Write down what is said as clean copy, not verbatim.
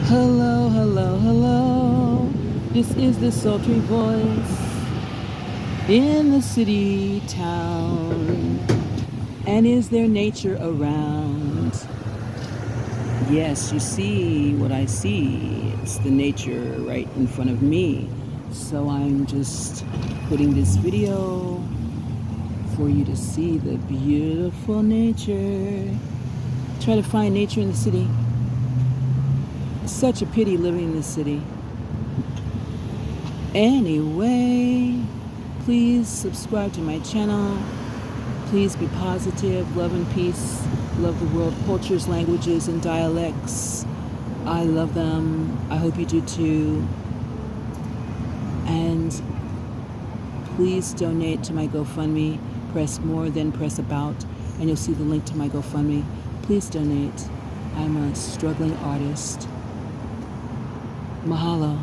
Hello, hello, hello. This is the sultry voice in the city town. And is there nature around? Yes, you see what I see. It's the nature right in front of me. So I'm just putting this video for you to see the beautiful nature. Try to find nature in the city. It's such a pity living in the city. Anyway, please subscribe to my channel. Please be positive, love and peace, love the world, cultures, languages, and dialects. I love them. I hope you do too. And please donate to my GoFundMe. Press more, then press about, and you'll see the link to my GoFundMe. Please donate. I'm a struggling artist. Mahalo.